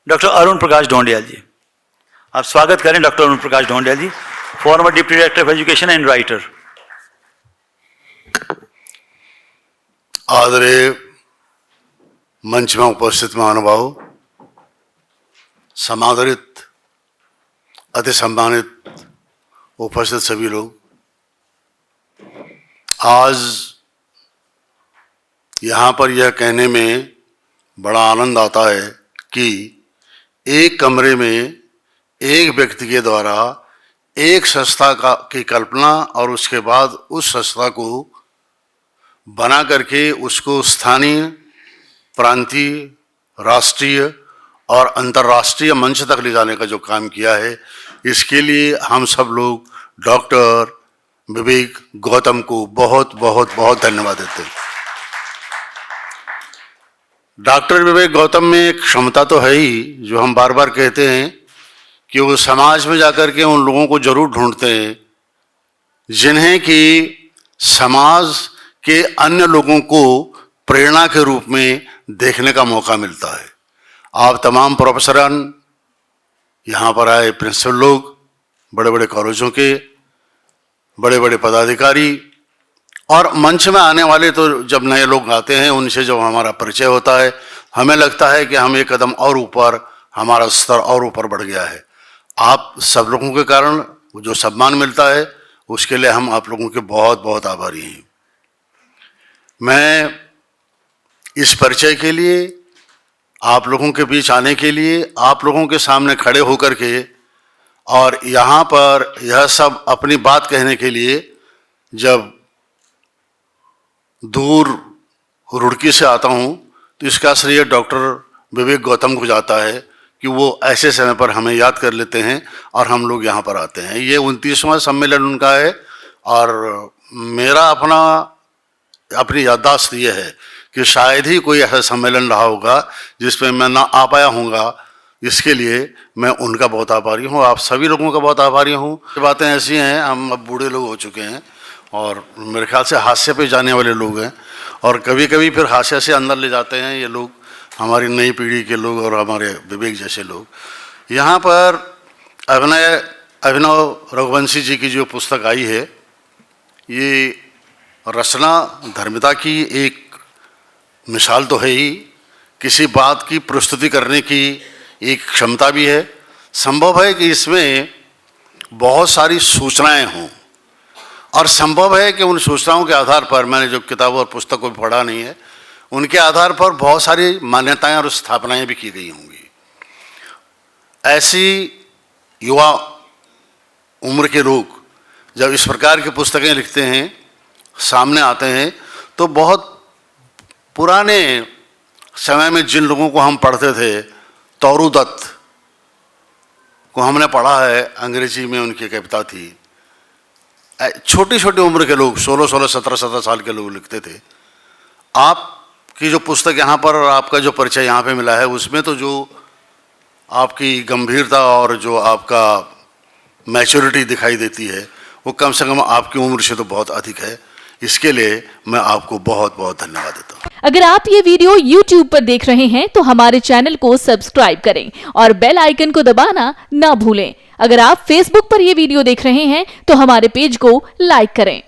Doctor Arun Prakash Dhondiyal ji. आप स्वागत करें doctor Arun Prakash Dhondiyal ji, former deputy director of education and writer. आदरणीय मंच में उपस्थित महानुभाव, समादरित अति सम्मानित उपस्थित सभी लोग, आज यहाँ पर यह कहने में बड़ा आनंद आता है कि एक कमरे में एक व्यक्ति के द्वारा एक संस्था की कल्पना और उसके बाद उस संस्था को बना करके उसको स्थानीय, प्रांतीय, राष्ट्रीय और अंतर्राष्ट्रीय मंच तक ले जाने का जो काम किया है, इसके लिए हम सब लोग डॉक्टर विवेक गौतम को बहुत बहुत बहुत धन्यवाद देते हैं। डॉक्टर विवेक गौतम में एक क्षमता तो है ही, जो हम बार बार कहते हैं कि वो समाज में जाकर के उन लोगों को जरूर ढूंढते हैं जिन्हें कि समाज के अन्य लोगों को प्रेरणा के रूप में देखने का मौका मिलता है। आप तमाम प्रोफेसरान, यहाँ पर आए प्रिंसिपल लोग, बड़े बड़े कॉलेजों के बड़े बड़े पदाधिकारी और मंच में आने वाले, तो जब नए लोग आते हैं उनसे जब हमारा परिचय होता है, हमें लगता है कि हम एक कदम और ऊपर, हमारा स्तर और ऊपर बढ़ गया है। आप सब लोगों के कारण जो सम्मान मिलता है उसके लिए हम आप लोगों के बहुत बहुत आभारी हैं। मैं इस परिचय के लिए, आप लोगों के बीच आने के लिए, आप लोगों के सामने खड़े होकर के और यहाँ पर यह सब अपनी बात कहने के लिए जब दूर रुड़की से आता हूँ तो इसका श्रेय डॉक्टर विवेक गौतम को जाता है कि वो ऐसे समय पर हमें याद कर लेते हैं और हम लोग यहाँ पर आते हैं। ये 29वां सम्मेलन उनका है और मेरा अपनी याददाश्त ये है कि शायद ही कोई ऐसा सम्मेलन रहा होगा जिसमें मैं ना आ पाया हूँगा। इसके लिए मैं उनका बहुत आभारी हूँ, आप सभी लोगों का बहुत आभारी हूँ। बातें ऐसी हैं, हम अब बूढ़े लोग हो चुके हैं और मेरे ख्याल से हास्य पे जाने वाले लोग हैं और कभी कभी फिर हास्य से अंदर ले जाते हैं ये लोग, हमारी नई पीढ़ी के लोग और हमारे विवेक जैसे लोग। यहाँ पर अभिनव रघुवंशी जी की जो पुस्तक आई है, ये रचना धर्मिता की एक मिसाल तो है ही, किसी बात की प्रस्तुति करने की एक क्षमता भी है। संभव है कि इसमें बहुत सारी सूचनाएं हों और संभव है कि उन सूचनाओं के आधार पर, मैंने जो किताब और पुस्तक को पढ़ा नहीं है, उनके आधार पर बहुत सारी मान्यताएं और स्थापनाएं भी की गई होंगी। ऐसी युवा उम्र के लोग जब इस प्रकार की पुस्तकें लिखते हैं, सामने आते हैं, तो बहुत पुराने समय में जिन लोगों को हम पढ़ते थे, तौरू दत्त को हमने पढ़ा है, अंग्रेजी में उनकी कविता थी। छोटी छोटी उम्र के लोग, 16-16, 17-17 साल के लोग लिखते थे। आपकी जो पुस्तक यहाँ पर और आपका जो परिचय यहाँ पे मिला है, उसमें तो जो आपकी गंभीरता और जो आपका मैच्योरिटी दिखाई देती है, वो कम से कम आपकी उम्र से तो बहुत अधिक है। इसके लिए मैं आपको बहुत बहुत धन्यवाद देता हूँ। अगर आप ये वीडियो YouTube पर देख रहे हैं तो हमारे चैनल को सब्सक्राइब करें और बेल आइकन को दबाना ना भूलें। अगर आप Facebook पर ये वीडियो देख रहे हैं तो हमारे पेज को लाइक करें।